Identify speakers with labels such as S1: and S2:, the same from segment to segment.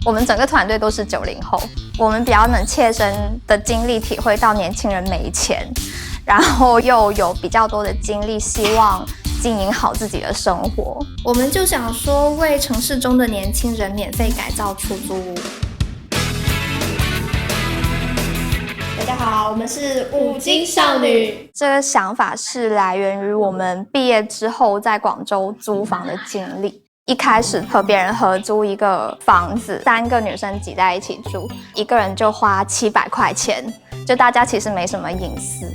S1: 我们整个团队都是90后，我们比较能切身的经历体会到年轻人没钱，然后又有比较多的精力，希望经营好自己的生活。我们就想说，为城市中的年轻人免费改造出租屋。大家好，我们是
S2: 五金少女。
S1: 这个想法是来源于我们毕业之后在广州租房的经历。一开始和别人合租一个房子，3个女生挤在一起住，一个人就花700块钱，就大家其实没什么隐私。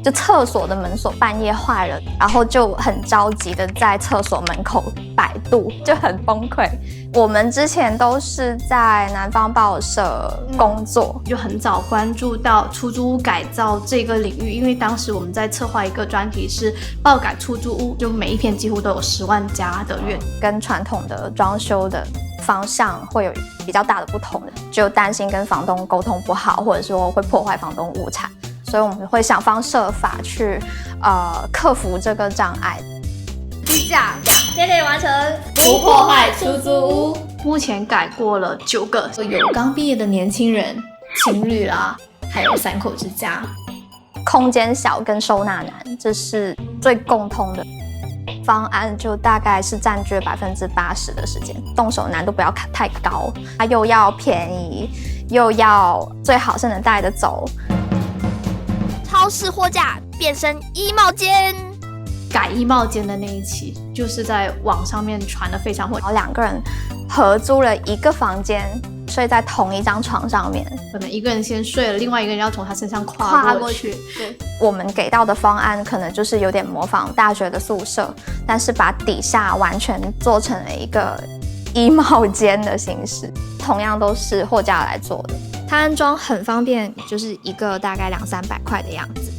S1: 就厕所的门锁半夜坏了，然后就很着急的在厕所门口摆渡，就很崩溃。我们之前都是在南方报社工作，
S2: 就很早关注到出租屋改造这个领域，因为当时我们在策划一个专题是爆改出租屋，就每一篇几乎都有10万加的阅读，
S1: 跟传统的装修的方向会有比较大的不同，就担心跟房东沟通不好，或者说会破坏房东物产，所以我们会想方设法去克服这个障碍。低价天天完成，
S2: 不破坏出租屋。目前改过了9个，有刚毕业的年轻人、情侣啦，还有3口之家。
S1: 空间小跟收纳难，这是最共通的方案，就大概是占据了80%的时间。动手难度不要太高，它又要便宜，又要最好是能带得走。超市货架变身衣帽间。
S2: 改衣帽间的那一期，就是在网上面传得非常火。
S1: 然后2个人合租了一个房间，睡在同一张床上面，
S2: 可能一个人先睡了，另外一个人要从他身上跨过去。
S1: 对，我们给到的方案可能就是有点模仿大学的宿舍，但是把底下完全做成了一个衣帽间的形式，同样都是货架来做的。它安装很方便，就是一个大概200-300块的样子。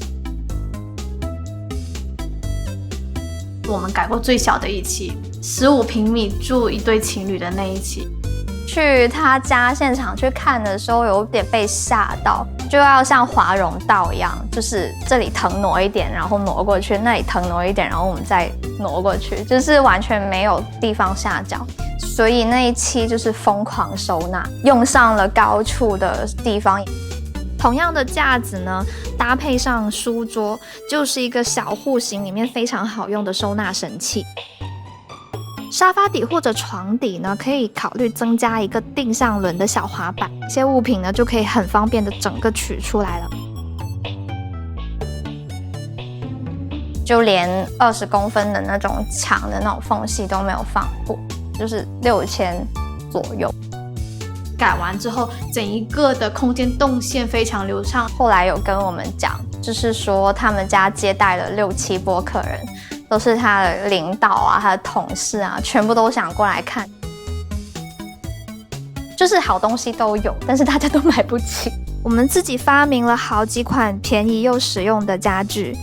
S2: 我们改过最小的一期，15平米住一对情侣的那一期。
S1: 去他家现场去看的时候，有点被吓到，就要像华容道一样，就是这里腾挪一点，然后挪过去，那里腾挪一点，然后我们再挪过去，就是完全没有地方下脚。所以那一期就是疯狂收纳，用上了高处的地方。同样的架子呢，搭配上书桌，就是一个小户型里面非常好用的收纳神器。沙发底或者床底呢，可以考虑增加一个定向轮的小滑板，一些物品呢就可以很方便的整个取出来了。就连20公分的那种墙的那种缝隙都没有放过，就是6000左右。
S2: 改完之后，整一个的空间动线非常流畅。
S1: 后来有跟我们讲，就是说他们家接待了6-7波客人，都是他的领导啊、他的同事啊，全部都想过来看。就是好东西都有，但是大家都买不起。我们自己发明了好几款便宜又实用的家具。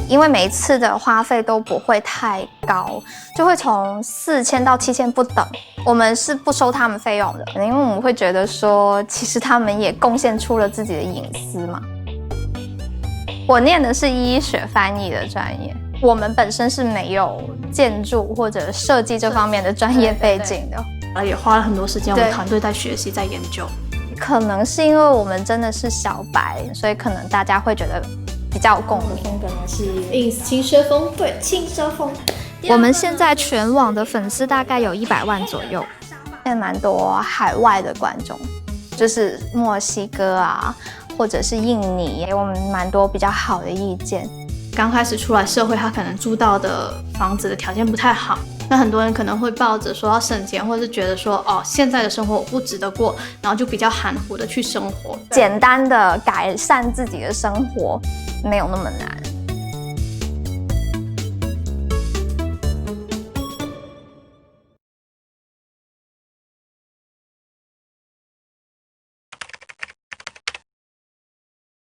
S1: 因为每一次的花费都不会太高，就会从4000到7000不等。我们是不收他们费用的，因为我们会觉得说，其实他们也贡献出了自己的隐私嘛。我念的是医学翻译的专业，我们本身是没有建筑或者设计这方面的专业背景的，
S2: 也花了很多时间，我们团队在学习、在研究。
S1: 可能是因为我们真的是小白，所以可能大家会觉得比较有共鸣。
S2: 风格呢是 ins 轻奢风，对，轻奢风。
S1: 我们现在全网的粉丝大概有100万左右，现在蛮多海外的观众，就是墨西哥啊，或者是印尼，给我们蛮多比较好的意见。
S2: 刚开始出来社会，他可能租到的房子的条件不太好，那很多人可能会抱着说要省钱，或是觉得说哦，现在的生活我不值得过，然后就比较含糊的去生活。
S1: 简单的改善自己的生活没有那么难。